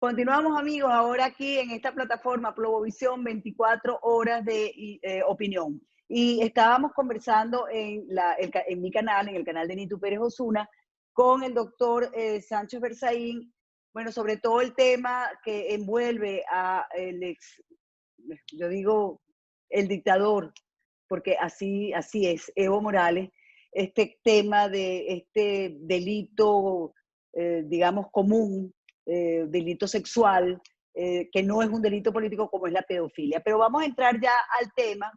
Continuamos, amigos, ahora aquí en esta plataforma Globovisión, 24 horas de opinión. Y estábamos conversando en mi canal, en el canal de Nitu Pérez Osuna, con el doctor Sánchez Berzaín, bueno, sobre todo el tema que envuelve a yo digo, el dictador, porque así es, Evo Morales, este tema de este delito, digamos, común, delito sexual, que no es un delito político como es la pedofilia. Pero vamos a entrar ya al tema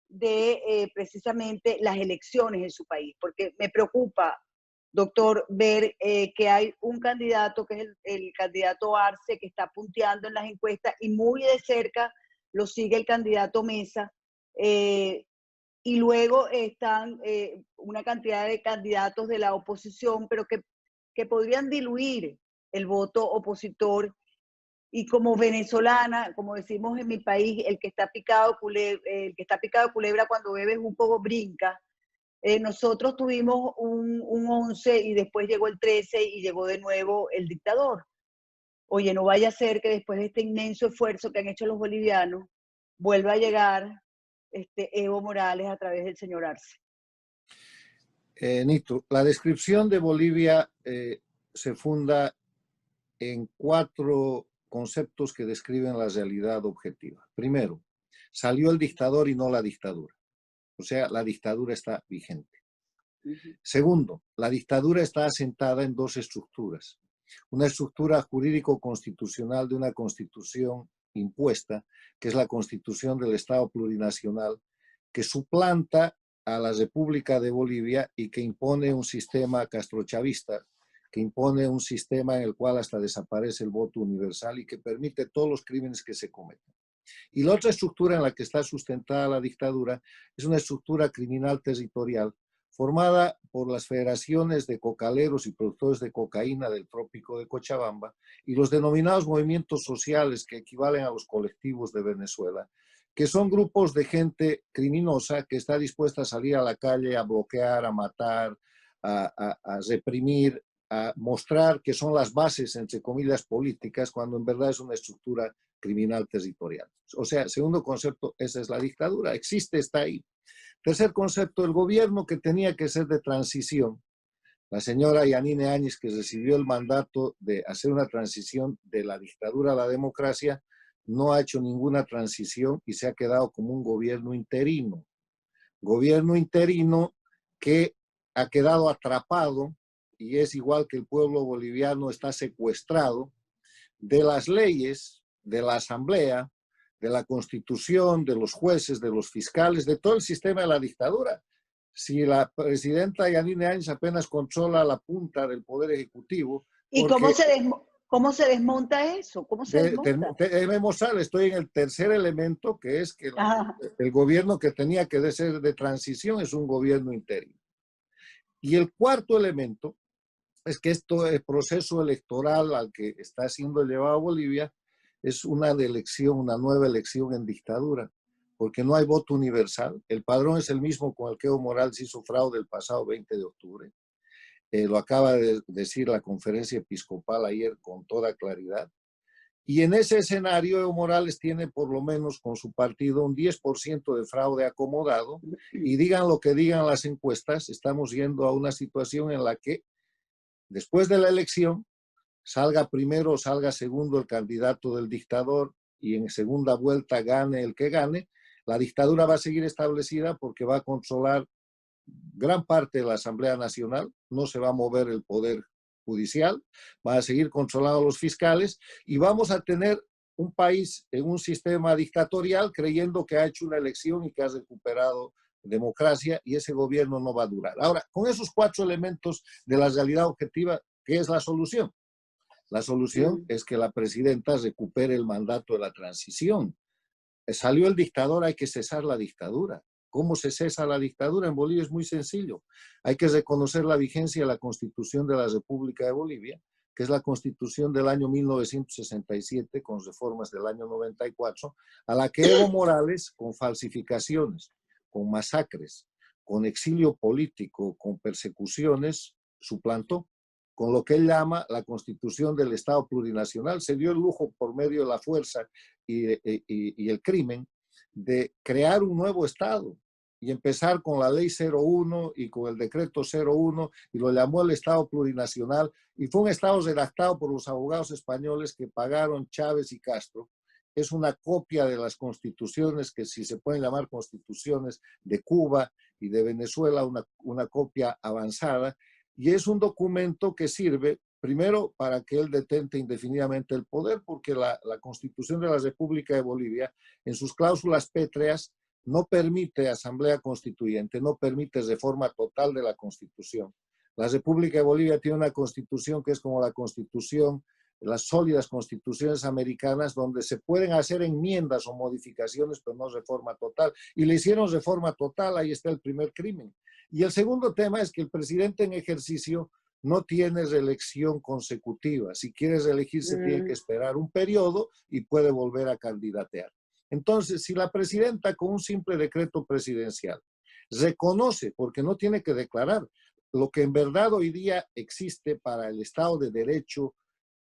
de precisamente las elecciones en su país, porque me preocupa, doctor, ver que hay un candidato, que es el candidato Arce, que está punteando en las encuestas y muy de cerca lo sigue el candidato Mesa. Eh, y luego están una cantidad de candidatos de la oposición, pero que podrían diluir el voto opositor. Y como venezolana, como decimos en mi país, el que está picado de culebra cuando bebe un poco brinca. Nosotros tuvimos un 11 y después llegó el 13 y llegó de nuevo el dictador. Oye, no vaya a ser que después de este inmenso esfuerzo que han hecho los bolivianos, vuelva a llegar Evo Morales a través del señor Arce. Nito, la descripción de Bolivia se funda en 4 conceptos que describen la realidad objetiva. Primero, salió el dictador y no la dictadura. O sea, la dictadura está vigente. Segundo, la dictadura está asentada en 2 estructuras. Una estructura jurídico-constitucional de una constitución impuesta, que es la Constitución del Estado Plurinacional, que suplanta a la República de Bolivia y que impone un sistema castrochavista, que impone un sistema en el cual hasta desaparece el voto universal y que permite todos los crímenes que se cometen. Y la otra estructura en la que está sustentada la dictadura es una estructura criminal territorial formada por las federaciones de cocaleros y productores de cocaína del trópico de Cochabamba y los denominados movimientos sociales que equivalen a los colectivos de Venezuela, que son grupos de gente criminosa que está dispuesta a salir a la calle a bloquear, a matar, a reprimir, a mostrar que son las bases, entre comillas, políticas, cuando en verdad es una estructura criminal territorial. O sea, segundo concepto, esa es la dictadura, existe, está ahí. Tercer concepto, el gobierno que tenía que ser de transición. La señora Yanine Áñez, que recibió el mandato de hacer una transición de la dictadura a la democracia, no ha hecho ninguna transición y se ha quedado como un gobierno interino. Gobierno interino que ha quedado atrapado y es igual que el pueblo boliviano, está secuestrado de las leyes, de la asamblea, de la constitución, de los jueces, de los fiscales, de todo el sistema de la dictadura. Si la presidenta Yanine Áñez apenas controla la punta del poder ejecutivo, ¿Y porque cómo se desmonta eso? ¿Cómo se desmonta? estoy en el tercer elemento, que es que Ah, el gobierno que tenía que ser de transición es un gobierno interino. Y el cuarto elemento es que el proceso electoral al que está siendo llevado Bolivia es una elección, una nueva elección en dictadura, porque no hay voto universal. El padrón es el mismo con el que Evo Morales hizo fraude el pasado 20 de octubre. Lo acaba de decir la conferencia episcopal ayer con toda claridad. Y en ese escenario Evo Morales tiene por lo menos con su partido un 10% de fraude acomodado, y digan lo que digan las encuestas, estamos yendo a una situación en la que después de la elección, salga primero o salga segundo el candidato del dictador y en segunda vuelta gane el que gane, la dictadura va a seguir establecida porque va a controlar gran parte de la Asamblea Nacional, no se va a mover el poder judicial, va a seguir controlando a los fiscales y vamos a tener un país en un sistema dictatorial creyendo que ha hecho una elección y que ha recuperado democracia, y ese gobierno no va a durar. Ahora, con esos 4 elementos de la realidad objetiva, ¿qué es la solución? La solución es que la presidenta recupere el mandato de la transición. Salió el dictador, hay que cesar la dictadura. ¿Cómo se cesa la dictadura? En Bolivia es muy sencillo. Hay que reconocer la vigencia de la Constitución de la República de Bolivia, que es la Constitución del año 1967, con reformas del año 94, a la que Evo Morales, con falsificaciones, con masacres, con exilio político, con persecuciones, suplantó. con lo que él llama la constitución del Estado plurinacional. Se dio el lujo, por medio de la fuerza y el crimen, de crear un nuevo Estado y empezar con la ley 01 y con el decreto 01, y lo llamó el Estado plurinacional, y fue un Estado redactado por los abogados españoles que pagaron Chávez y Castro. Es una copia de las constituciones, que si se pueden llamar constituciones, de Cuba y de Venezuela, una copia avanzada, y es un documento que sirve primero para que él detente indefinidamente el poder, porque la Constitución de la República de Bolivia, en sus cláusulas pétreas, no permite asamblea constituyente, no permite reforma total de la Constitución. La República de Bolivia tiene una Constitución que es como la Constitución, las sólidas constituciones americanas, donde se pueden hacer enmiendas o modificaciones, pero no reforma total. Y le hicieron reforma total, ahí está el primer crimen. Y el segundo tema es que el presidente en ejercicio no tiene reelección consecutiva. Si quiere reelegirse, tiene que esperar un periodo y puede volver a candidatear. Entonces, si la presidenta con un simple decreto presidencial reconoce, porque no tiene que declarar, lo que en verdad hoy día existe para el Estado de Derecho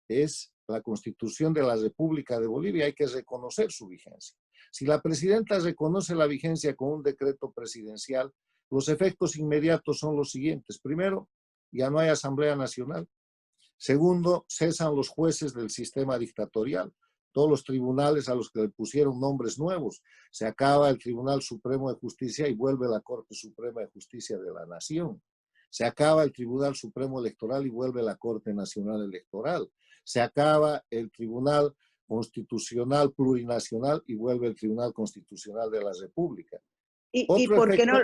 es la Constitución de la República de Bolivia, hay que reconocer su vigencia. Si la presidenta reconoce la vigencia con un decreto presidencial, los efectos inmediatos son los siguientes. Primero, ya no hay Asamblea Nacional. Segundo, cesan los jueces del sistema dictatorial, todos los tribunales a los que le pusieron nombres nuevos. Se acaba el Tribunal Supremo de Justicia y vuelve la Corte Suprema de Justicia de la Nación. Se acaba el Tribunal Supremo Electoral y vuelve la Corte Nacional Electoral. Se acaba el Tribunal Constitucional Plurinacional y vuelve el Tribunal Constitucional de la República. ¿Y por qué no?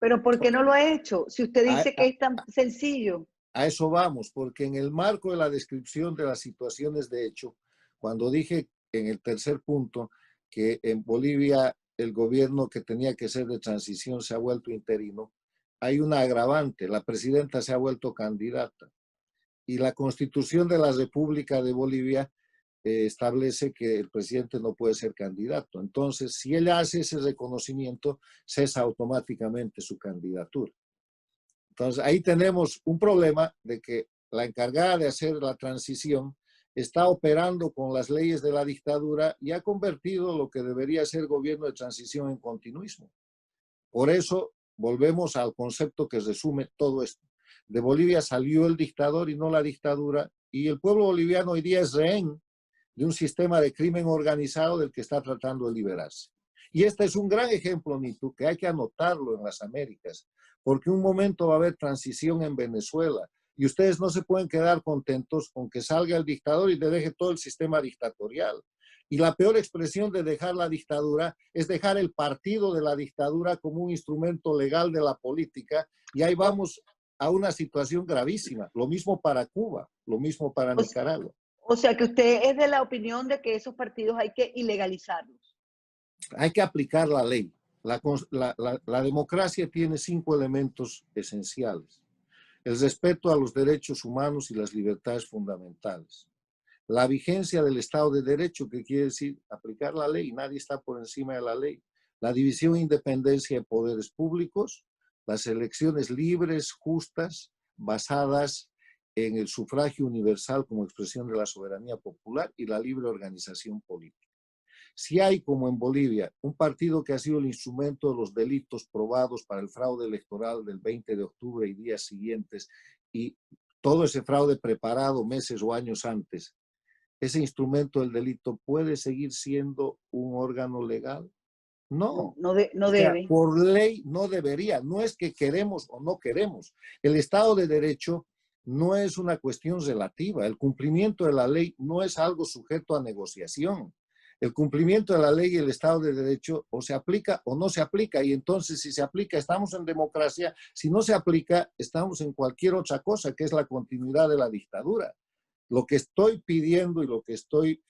Pero ¿por qué no lo ha hecho? Si usted dice que es tan sencillo. A eso vamos, porque en el marco de la descripción de las situaciones de hecho, cuando dije en el tercer punto que en Bolivia el gobierno que tenía que ser de transición se ha vuelto interino, hay una agravante, la presidenta se ha vuelto candidata y la Constitución de la República de Bolivia establece que el presidente no puede ser candidato. Entonces, si ella hace ese reconocimiento, cesa automáticamente su candidatura. Entonces, ahí tenemos un problema de que la encargada de hacer la transición está operando con las leyes de la dictadura y ha convertido lo que debería ser gobierno de transición en continuismo. Por eso, volvemos al concepto que resume todo esto. De Bolivia salió el dictador y no la dictadura, y el pueblo boliviano hoy día es rehén de un sistema de crimen organizado del que está tratando de liberarse. Y este es un gran ejemplo, Nitu, que hay que anotarlo en las Américas, porque un momento va a haber transición en Venezuela y ustedes no se pueden quedar contentos con que salga el dictador y te deje todo el sistema dictatorial. Y la peor expresión de dejar la dictadura es dejar el partido de la dictadura como un instrumento legal de la política, y ahí vamos a una situación gravísima. Lo mismo para Cuba, lo mismo para Nicaragua. O sea que usted es de la opinión de que esos partidos hay que ilegalizarlos. Hay que aplicar la ley. La democracia tiene 5 elementos esenciales. El respeto a los derechos humanos y las libertades fundamentales. La vigencia del Estado de Derecho, que quiere decir aplicar la ley, nadie está por encima de la ley. La división e independencia de poderes públicos, las elecciones libres, justas, basadas en el sufragio universal como expresión de la soberanía popular y la libre organización política. Si hay, como en Bolivia, un partido que ha sido el instrumento de los delitos probados para el fraude electoral del 20 de octubre y días siguientes, y todo ese fraude preparado meses o años antes, ¿ese instrumento del delito puede seguir siendo un órgano legal? No. No debe. Por ley no debería. No es que queremos o no queremos. El Estado de Derecho no es una cuestión relativa. El cumplimiento de la ley no es algo sujeto a negociación. El cumplimiento de la ley y el Estado de Derecho o se aplica o no se aplica, y entonces si se aplica estamos en democracia, si no se aplica estamos en cualquier otra cosa, que es la continuidad de la dictadura. Lo que estoy pidiendo y lo que estoy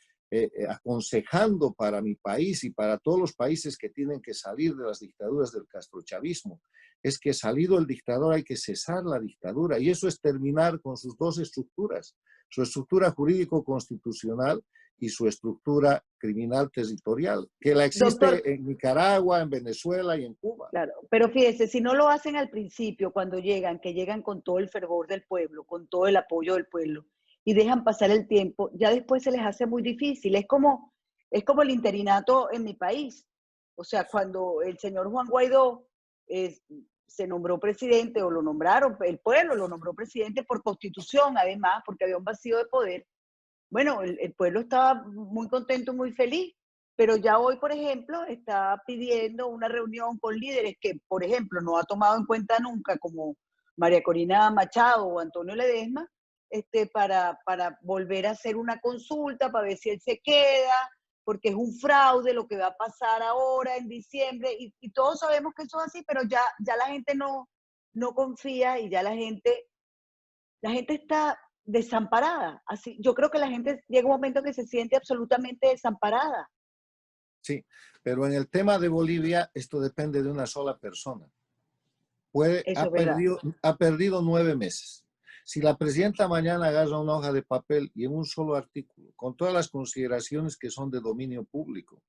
aconsejando para mi país y para todos los países que tienen que salir de las dictaduras del castrochavismo es que, salido el dictador, hay que cesar la dictadura, y eso es terminar con sus dos estructuras, su estructura jurídico-constitucional y su estructura criminal territorial, que la Doctor, existe en Nicaragua, en Venezuela y en Cuba. claro, pero fíjese, si no lo hacen al principio, cuando llegan, que llegan con todo el fervor del pueblo, con todo el apoyo del pueblo, y dejan pasar el tiempo, ya después se les hace muy difícil. Es como el interinato en mi país. O sea, cuando el señor Juan Guaidó eh, se nombró presidente, o lo nombraron, el pueblo lo nombró presidente por constitución, además, porque había un vacío de poder. Bueno, el pueblo estaba muy contento, muy feliz, pero ya hoy, por ejemplo, está pidiendo una reunión con líderes que, por ejemplo, no ha tomado en cuenta nunca, como María Corina Machado o Antonio Ledesma, para volver a hacer una consulta, para ver si él se queda, porque es un fraude lo que va a pasar ahora en diciembre, y todos sabemos que eso es así, pero ya la gente no confía, y ya la gente está desamparada. Así, yo creo que la gente llega un momento que se siente absolutamente desamparada. Sí, pero en el tema de Bolivia, esto depende de una sola persona. Eso es verdad. Ha perdido 9 meses. Si la presidenta mañana agarra una hoja de papel y en un solo artículo, con todas las consideraciones que son de dominio público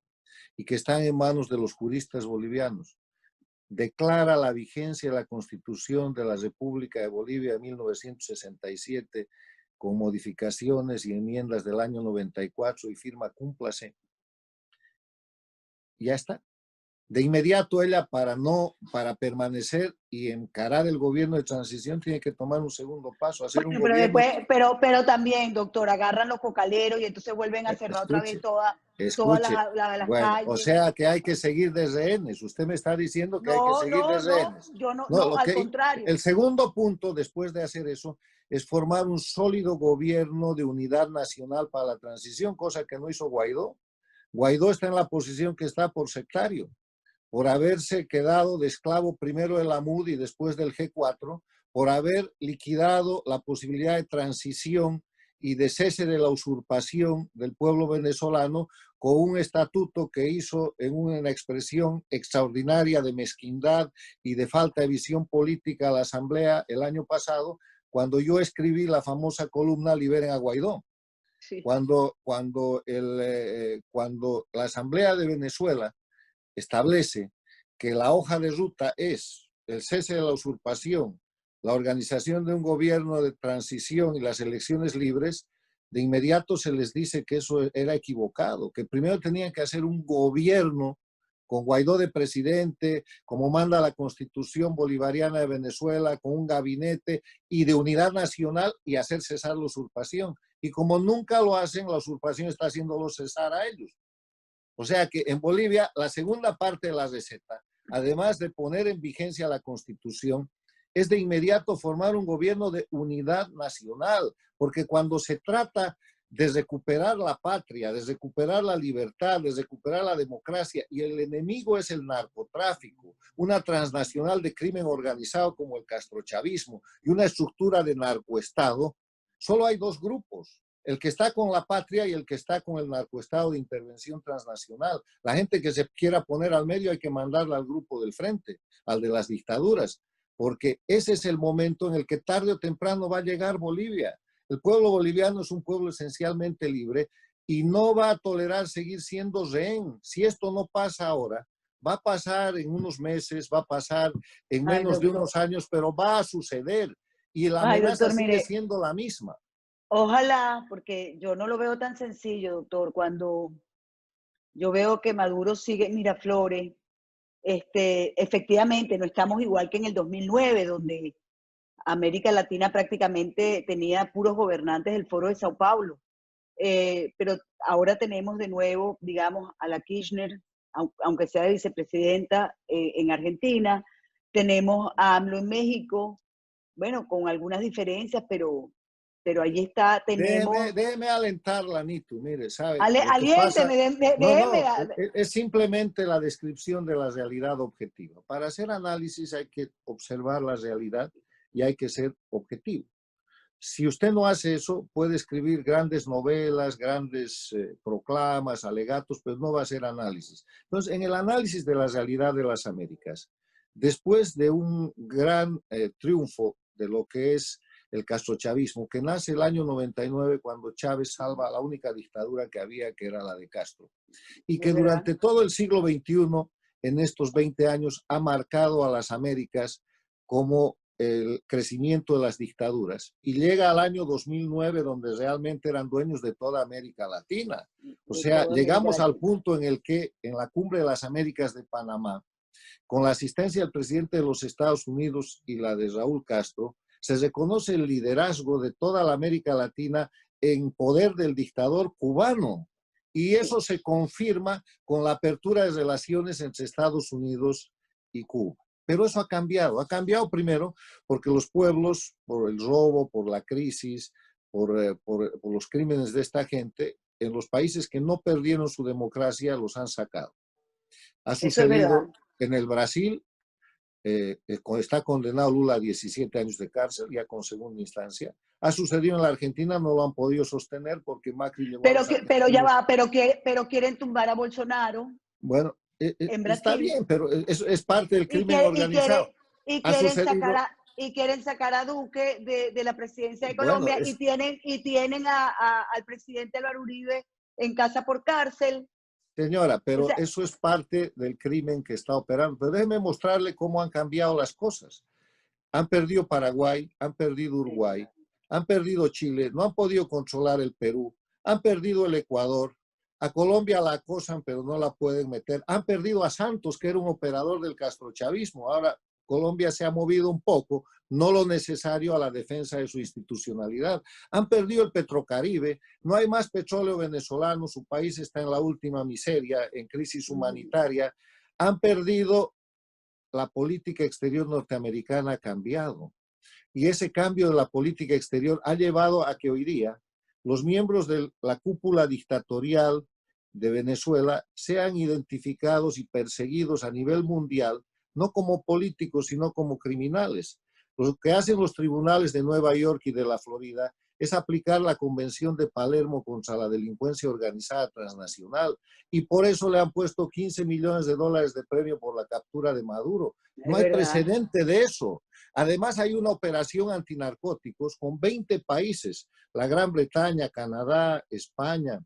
y que están en manos de los juristas bolivianos, declara la vigencia de la Constitución de la República de Bolivia de 1967 con modificaciones y enmiendas del año 94 y firma cúmplase, ya está. De inmediato ella, para permanecer y encarar el gobierno de transición, tiene que tomar un segundo paso, hacer un Bueno, pero gobierno. después, pero también, doctor, agarran los cocaleros y entonces vuelven a cerrar otra vez Escuche, todas escuche. las Bueno, o calles. sea que hay que seguir de rehenes. Usted me está diciendo que hay que seguir de rehenes. Yo no, No, al contrario. el segundo punto, después de hacer eso, es formar un sólido gobierno de unidad nacional para la transición, cosa que no hizo Guaidó. Guaidó está en la posición que está por sectario, por haberse quedado de esclavo primero de la MUD y después del G4, por haber liquidado la posibilidad de transición y de cese de la usurpación del pueblo venezolano con un estatuto que hizo en una expresión extraordinaria de mezquindad y de falta de visión política a la Asamblea el año pasado, cuando yo escribí la famosa columna Liberen a Guaidó. Sí. Cuando la Asamblea de Venezuela establece que la hoja de ruta es el cese de la usurpación, la organización de un gobierno de transición y las elecciones libres, de inmediato se les dice que eso era equivocado, que primero tenían que hacer un gobierno con Guaidó de presidente, como manda la Constitución Bolivariana de Venezuela, con un gabinete y de unidad nacional y hacer cesar la usurpación. Y como nunca lo hacen, la usurpación está haciéndolo cesar a ellos. O sea que en Bolivia, la segunda parte de la receta, además de poner en vigencia la Constitución, es de inmediato formar un gobierno de unidad nacional, porque cuando se trata de recuperar la patria, de recuperar la libertad, de recuperar la democracia, y el enemigo es el narcotráfico, una transnacional de crimen organizado como el castrochavismo y una estructura de narcoestado, solo hay dos grupos: el que está con la patria y el que está con el narcoestado de intervención transnacional. La gente que se quiera poner al medio hay que mandarla al grupo del frente, al de las dictaduras, porque ese es el momento en el que tarde o temprano va a llegar Bolivia. El pueblo boliviano es un pueblo esencialmente libre y no va a tolerar seguir siendo rehén. Si esto no pasa ahora, va a pasar en unos meses, va a pasar en Ay, menos de doctor. unos años, pero va a suceder y la Ay, amenaza doctor, sigue mire, siendo la misma. ojalá, porque yo no lo veo tan sencillo, doctor, cuando yo veo que Maduro sigue en Miraflores. Efectivamente, no estamos igual que en el 2009, donde América Latina prácticamente tenía puros gobernantes del Foro de Sao Paulo. Pero ahora tenemos de nuevo, digamos, a la Kirchner, aunque sea vicepresidenta en Argentina. Tenemos a AMLO en México, bueno, con algunas diferencias, pero ahí está, tenemos. Déjeme alentarla, Nitu. Mire, ¿sabe? Lo que pasa, Aliénteme, no, déjeme. es simplemente la descripción de la realidad objetiva. Para hacer análisis hay que observar la realidad y hay que ser objetivo. Si usted no hace eso, puede escribir grandes novelas, grandes proclamas, alegatos, pero no va a hacer análisis. Entonces, en el análisis de la realidad de las Américas, después de un gran triunfo de lo que es el castrochavismo, que nace el año 99 cuando Chávez salva la única dictadura que había, que era la de Castro. Y que Es verdad. durante todo el siglo XXI, en estos 20 años, ha marcado a las Américas como el crecimiento de las dictaduras. Y llega al año 2009, donde realmente eran dueños de toda América Latina. O De sea, toda América llegamos al Latina. punto en el que en la Cumbre de las Américas de Panamá, con la asistencia del presidente de los Estados Unidos y la de Raúl Castro, se reconoce el liderazgo de toda la América Latina en poder del dictador cubano. Y Sí, eso se confirma con la apertura de relaciones entre Estados Unidos y Cuba. Pero eso ha cambiado primero porque los pueblos, por el robo, por la crisis, por los crímenes de esta gente, en los países que no perdieron su democracia los han sacado. Ha eso es verdad. sucedido en el Brasil, está condenado Lula a 17 años de cárcel, ya con segunda instancia. Ha sucedido en la Argentina, no lo han podido sostener porque Macri llevó a los Pero ya argentinos. va, pero quieren tumbar a Bolsonaro Bueno, en está Brasil bien, pero es parte del y, crimen quiere, y, organizado. quiere, y, Ha quieren sacar sucedido, a, y quieren sacar a Duque de la presidencia de bueno, Colombia y tienen al presidente Álvaro Uribe en casa por cárcel. señora, O pero sea, eso es parte del crimen que está operando. Pero déjeme mostrarle cómo han cambiado las cosas. Han perdido Paraguay, han perdido es Uruguay, verdad. han perdido Chile, no han podido controlar el Perú, han perdido el Ecuador, a Colombia la acosan pero no la pueden meter, han perdido a Santos, que era un operador del castrochavismo. Ahora Colombia se ha movido un poco, no lo necesario a la defensa de su institucionalidad. Han perdido el Petrocaribe, no hay más petróleo venezolano, su país está en la última miseria, en crisis humanitaria. Han perdido, la política exterior norteamericana ha cambiado. Y ese cambio de la política exterior ha llevado a que hoy día los miembros de la cúpula dictatorial de Venezuela sean identificados y perseguidos a nivel mundial, no como políticos, sino como criminales. Lo que hacen los tribunales de Nueva York y de la Florida es aplicar la Convención de Palermo contra la delincuencia organizada transnacional, y por eso le han puesto 15 millones de dólares de premio por la captura de Maduro. No Es hay verdad. precedente de eso. Además, hay una operación antinarcóticos con 20 países, la Gran Bretaña, Canadá, España,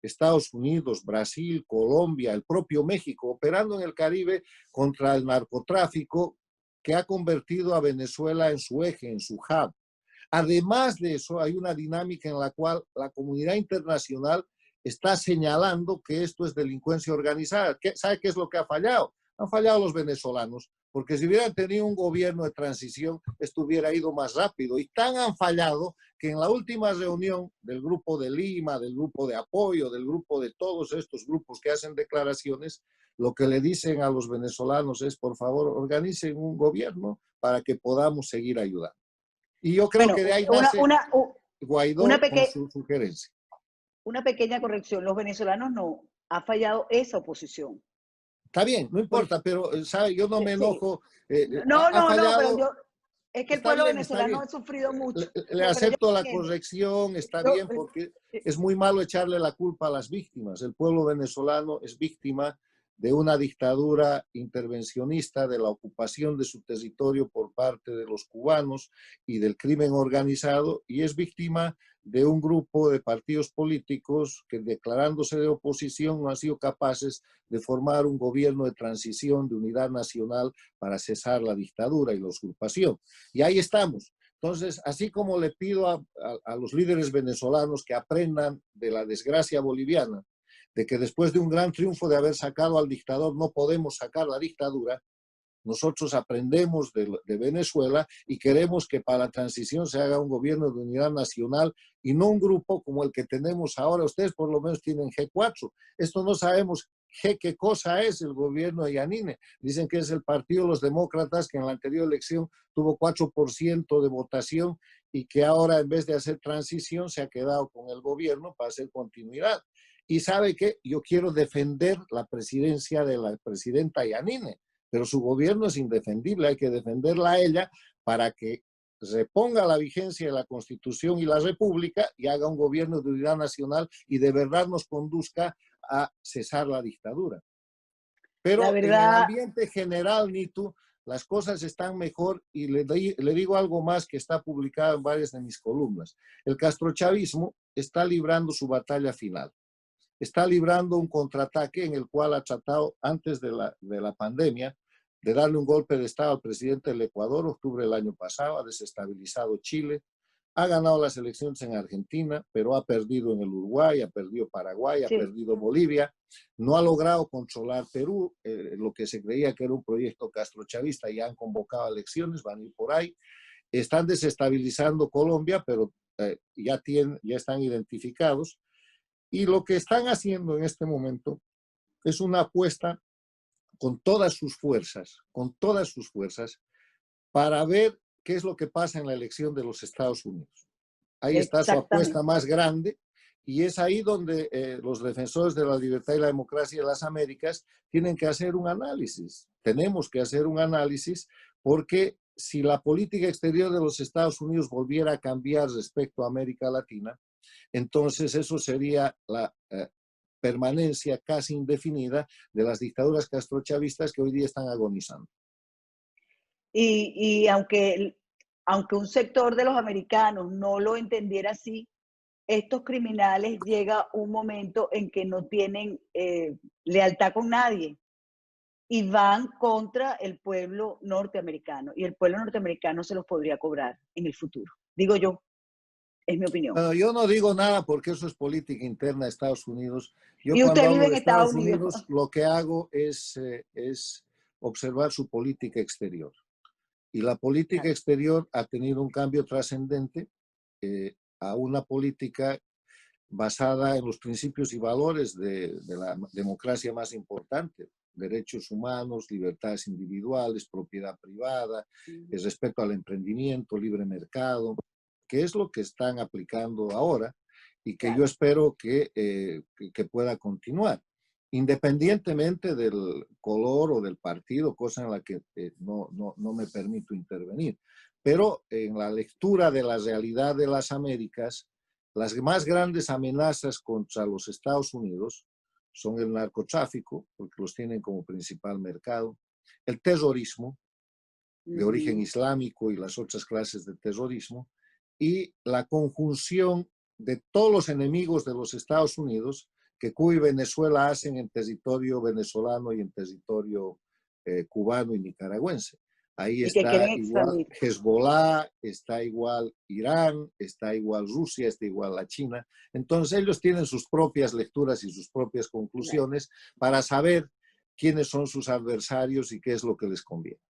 Estados Unidos, Brasil, Colombia, el propio México, operando en el Caribe contra el narcotráfico, que ha convertido a Venezuela en su eje, en su hub. Además de eso, hay una dinámica en la cual la comunidad internacional está señalando que esto es delincuencia organizada. ¿Sabe qué es lo que ha fallado? Han fallado los venezolanos, porque si hubieran tenido un gobierno de transición, esto hubiera ido más rápido. Y tan han fallado que en la última reunión del Grupo de Lima, del Grupo de Apoyo, del grupo de todos estos grupos que hacen declaraciones, lo que le dicen a los venezolanos es, por favor, organicen un gobierno para que podamos seguir ayudando. Y yo creo Bueno, que de ahí nace una, Guaidó con peque, su sugerencia. una pequeña corrección. Los venezolanos no. Ha fallado esa oposición. Está bien, no Porque, importa, pero ¿sabe? Yo no me sí. enojo. No, pero Fallado. yo, es que el Está pueblo bien, está venezolano bien. ha sufrido mucho. Le Pero yo acepto la entiendo. corrección, está Yo, bien, porque es muy malo echarle la culpa a las víctimas. El pueblo venezolano es víctima de una dictadura intervencionista, de la ocupación de su territorio por parte de los cubanos y del crimen organizado, y es víctima de un grupo de partidos políticos que, declarándose de oposición, no han sido capaces de formar un gobierno de transición, de unidad nacional para cesar la dictadura y la usurpación. Y ahí estamos. Entonces, así como le pido a los líderes venezolanos que aprendan de la desgracia boliviana, de que después de un gran triunfo de haber sacado al dictador no podemos sacar la dictadura, nosotros aprendemos de Venezuela y queremos que para la transición se haga un gobierno de unidad nacional y no un grupo como el que tenemos ahora. Ustedes por lo menos tienen G4. Esto no sabemos qué cosa es el gobierno de Yanine. Dicen que es el partido de los demócratas que en la anterior elección tuvo 4% de votación y que ahora en vez de hacer transición se ha quedado con el gobierno para hacer continuidad. Y sabe que yo quiero defender la presidencia de la presidenta Yanine, pero su gobierno es indefendible, hay que defenderla a ella para que reponga la vigencia de la Constitución y la República y haga un gobierno de unidad nacional y de verdad nos conduzca a cesar la dictadura. la Pero en el verdad, ambiente general, Nitu, las cosas están mejor y le digo algo más que está publicado en varias de mis columnas. El castrochavismo está librando su batalla final. Está librando un contraataque en el cual ha tratado antes de la pandemia de darle un golpe de Estado al presidente del Ecuador, octubre del año pasado, ha desestabilizado Chile, ha ganado las elecciones en Argentina, pero ha perdido en el Uruguay, ha perdido Paraguay, ha Sí. perdido Bolivia, no ha logrado controlar Perú, lo que se creía que era un proyecto castrochavista, ya han convocado elecciones, van a ir por ahí, están desestabilizando Colombia, pero ya están identificados, y lo que están haciendo en este momento es una apuesta con todas sus fuerzas, para ver qué es lo que pasa en la elección de los Estados Unidos. Ahí está su apuesta Exactamente. más grande y es ahí donde los defensores de la libertad y la democracia de las Américas tienen que hacer un análisis. Tenemos que hacer un análisis porque si la política exterior de los Estados Unidos volviera a cambiar respecto a América Latina, entonces eso sería la permanencia casi indefinida de las dictaduras castrochavistas que hoy día están agonizando. Y aunque un sector de los americanos no lo entendiera así, estos criminales llega un momento en que no tienen lealtad con nadie y van contra el pueblo norteamericano. Y el pueblo norteamericano se los podría cobrar en el futuro. Digo yo, es mi opinión. Bueno, yo no digo nada porque eso es política interna de Estados Unidos. Yo Y cuando usted vive hablo en de Estados Estados Unidos. Unidos, lo que hago es observar su política exterior. Y la política exterior ha tenido un cambio trascendente a una política basada en los principios y valores de la democracia más importante, derechos humanos, libertades individuales, propiedad privada, el respeto al emprendimiento, libre mercado, que es lo que están aplicando ahora y que yo espero que pueda continuar, independientemente del color o del partido, cosa en la que no me permito intervenir. Pero en la lectura de la realidad de las Américas, las más grandes amenazas contra los Estados Unidos son el narcotráfico, porque los tienen como principal mercado, el terrorismo de origen islámico y las otras clases de terrorismo, y la conjunción de todos los enemigos de los Estados Unidos que Cuba y Venezuela hacen en territorio venezolano y en territorio cubano y nicaragüense. Ahí Y que está quieren igual expandir. Hezbollah, está igual Irán, está igual Rusia, está igual la China. Entonces ellos tienen sus propias lecturas y sus propias conclusiones para saber quiénes son sus adversarios y qué es lo que les conviene.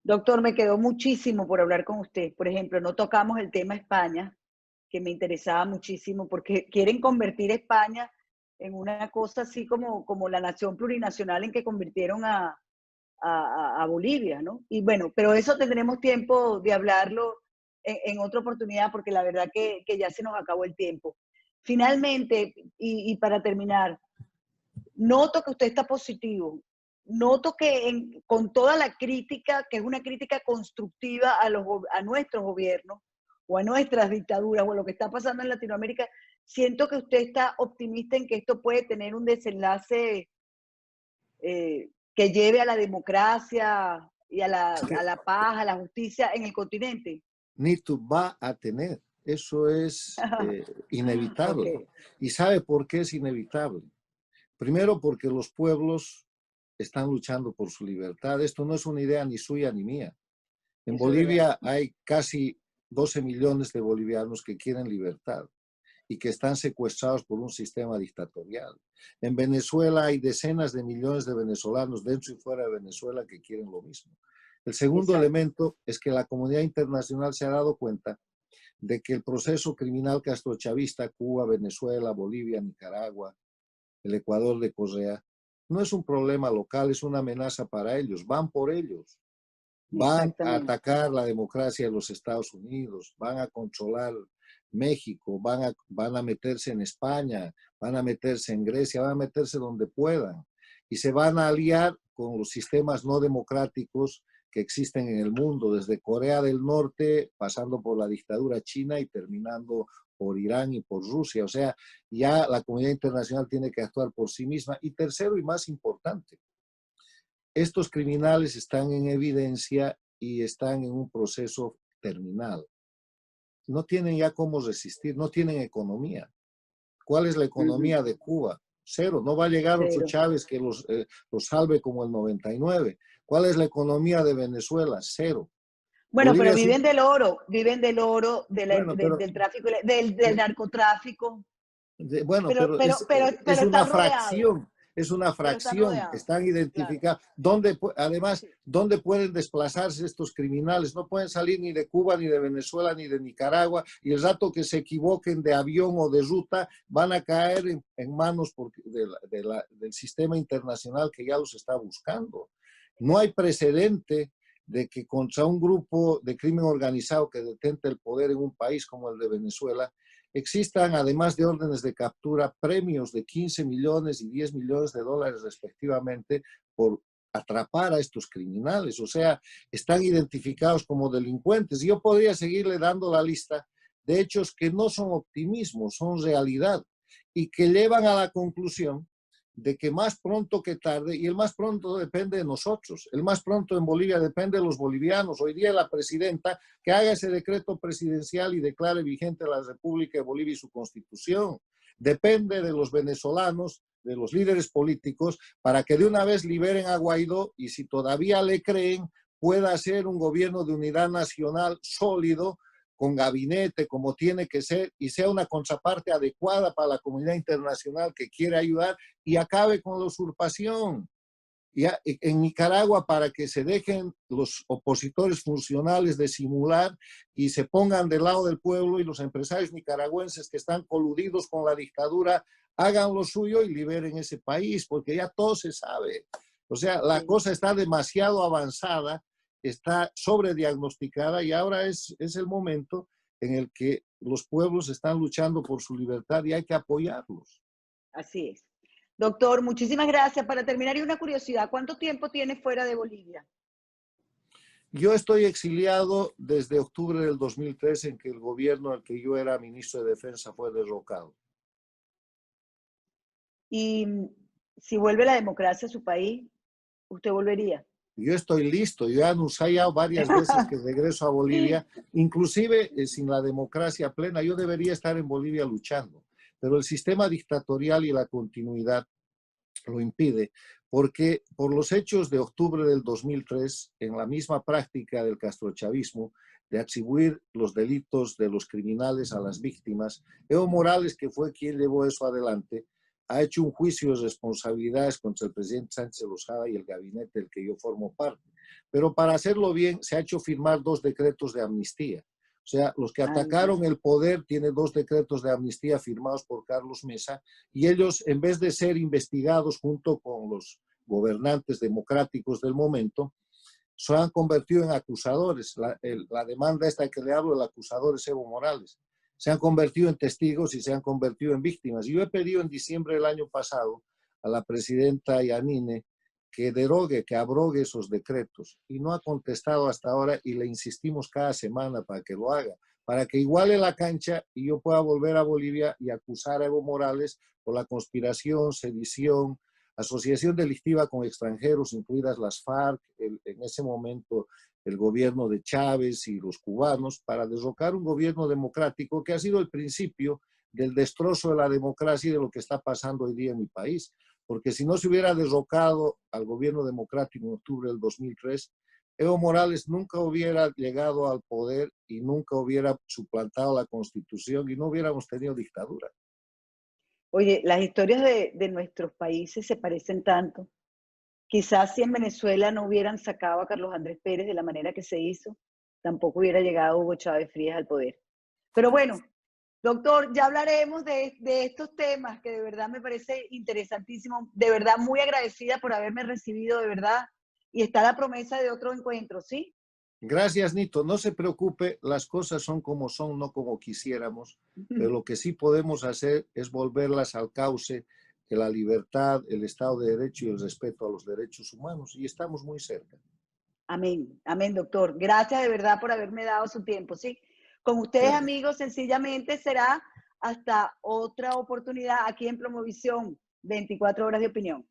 Doctor, me quedó muchísimo por hablar con usted. Por ejemplo, no tocamos el tema España, que me interesaba muchísimo, porque quieren convertir a España en una cosa así como la nación plurinacional en que convirtieron a Bolivia, ¿no? Y bueno, pero eso tendremos tiempo de hablarlo en otra oportunidad, porque la verdad que ya se nos acabó el tiempo. Finalmente, y para terminar, noto que usted está positivo. Noto que con toda la crítica, que es una crítica constructiva a nuestros gobiernos o a nuestras dictaduras o a lo que está pasando en Latinoamérica, siento que usted está optimista en que esto puede tener un desenlace que lleve a la democracia y a la paz, a la justicia en el continente. Nito va a tener, eso es Ok, inevitable. ¿Y sabe por qué es inevitable? Primero porque los pueblos están luchando por su libertad. Esto no es una idea ni suya ni mía. En eso es verdad. Bolivia hay casi 12 millones de bolivianos que quieren libertad y que están secuestrados por un sistema dictatorial. En Venezuela hay decenas de millones de venezolanos dentro y fuera de Venezuela que quieren lo mismo. El segundo Exacto. elemento es que la comunidad internacional se ha dado cuenta de que el proceso criminal castrochavista, Cuba, Venezuela, Bolivia, Nicaragua, el Ecuador de Correa, no es un problema local, es una amenaza para ellos. Van por ellos. Van a Exactamente. atacar la democracia de los Estados Unidos, van a controlar México, van a meterse en España, van a meterse en Grecia, van a meterse donde puedan. Y se van a aliar con los sistemas no democráticos que existen en el mundo, desde Corea del Norte, pasando por la dictadura china y terminando por Irán y por Rusia. O sea, ya la comunidad internacional tiene que actuar por sí misma. Y tercero y más importante, estos criminales están en evidencia y están en un proceso terminal. No tienen ya cómo resistir, no tienen economía. ¿Cuál es la economía de Cuba? Cero. No va a llegar otro Cero. Chávez que los salve como el 99. ¿Cuál es la economía de Venezuela? Cero. Bueno, pero Bolivia es un... viven del oro, Bueno, pero, del tráfico, del narcotráfico, bueno, pero es pero una están rodeados, fracción, es una pero están fracción. rodeados, Están claro. identificados. Además, Sí, ¿dónde pueden desplazarse estos criminales? No pueden salir ni de Cuba, ni de Venezuela, ni de Nicaragua. Y el rato que se equivoquen de avión o de ruta, van a caer en manos del sistema internacional que ya los está buscando. No hay precedente de que contra un grupo de crimen organizado que detenta el poder en un país como el de Venezuela, existan, además de órdenes de captura, premios de 15 millones y 10 millones de dólares respectivamente por atrapar a estos criminales. O sea, están identificados como delincuentes. Yo podría seguirle dando la lista de hechos que no son optimismo, son realidad y que llevan a la conclusión de que más pronto que tarde, y el más pronto depende de nosotros, el más pronto en Bolivia depende de los bolivianos. Hoy día la presidenta que haga ese decreto presidencial y declare vigente la República de Bolivia y su constitución. Depende de los venezolanos, de los líderes políticos, para que de una vez liberen a Guaidó y si todavía le creen, pueda hacer un gobierno de unidad nacional sólido, con gabinete como tiene que ser y sea una contraparte adecuada para la comunidad internacional que quiere ayudar y acabe con la usurpación. Ya, en Nicaragua, para que se dejen los opositores funcionales de simular y se pongan del lado del pueblo y los empresarios nicaragüenses que están coludidos con la dictadura hagan lo suyo y liberen ese país, porque ya todo se sabe. O sea, la sí. cosa está demasiado avanzada, está sobrediagnosticada y ahora es el momento en el que los pueblos están luchando por su libertad y hay que apoyarlos. Así es. Doctor, muchísimas gracias. Para terminar, y una curiosidad, ¿cuánto tiempo tiene fuera de Bolivia? Yo estoy exiliado desde octubre del 2003 en que el gobierno al que yo era ministro de Defensa fue derrocado. Y si vuelve la democracia a su país, ¿usted volvería? Yo estoy listo, yo he anunciado varias veces que regreso a Bolivia, inclusive sin la democracia plena, yo debería estar en Bolivia luchando, pero el sistema dictatorial y la continuidad lo impide, porque por los hechos de octubre del 2003, en la misma práctica del castrochavismo, de atribuir los delitos de los criminales a las víctimas, Evo Morales, que fue quien llevó eso adelante, ha hecho un juicio de responsabilidades contra el presidente Sánchez Lozada y el gabinete del que yo formo parte. Pero para hacerlo bien, se ha hecho firmar 2 decretos de amnistía. O sea, los que Ay, atacaron el poder tienen 2 decretos de amnistía firmados por Carlos Mesa y ellos, en vez de ser investigados junto con los gobernantes democráticos del momento, se han convertido en acusadores. La demanda esta que le hablo, el acusador es Evo Morales. Se han convertido en testigos y se han convertido en víctimas. Yo he pedido en diciembre del año pasado a la presidenta Yanine que derogue, que abrogue esos decretos y no ha contestado hasta ahora y le insistimos cada semana para que lo haga, para que iguale la cancha y yo pueda volver a Bolivia y acusar a Evo Morales por la conspiración, sedición, asociación delictiva con extranjeros, incluidas las FARC, en ese momento el gobierno de Chávez y los cubanos, para derrocar un gobierno democrático que ha sido el principio del destrozo de la democracia y de lo que está pasando hoy día en mi país. Porque si no se hubiera derrocado al gobierno democrático en octubre del 2003, Evo Morales nunca hubiera llegado al poder y nunca hubiera suplantado la Constitución y no hubiéramos tenido dictadura. oye, las historias de nuestros países se parecen tanto. Quizás si en Venezuela no hubieran sacado a Carlos Andrés Pérez de la manera que se hizo, tampoco hubiera llegado Hugo Chávez Frías al poder. Pero bueno, doctor, ya hablaremos de estos temas que de verdad me parece interesantísimo. De verdad, muy agradecida por haberme recibido, de verdad. Y está la promesa de otro encuentro, ¿sí? Gracias, Nito. No se preocupe, las cosas son como son, no como quisiéramos, pero lo que sí podemos hacer es volverlas al cauce de la libertad, el Estado de Derecho y el respeto a los derechos humanos, y estamos muy cerca. Amén, amén, doctor. Gracias de verdad por haberme dado su tiempo, ¿sí? Con ustedes, Gracias. amigos, sencillamente será hasta otra oportunidad aquí en Promovisión, 24 horas de opinión.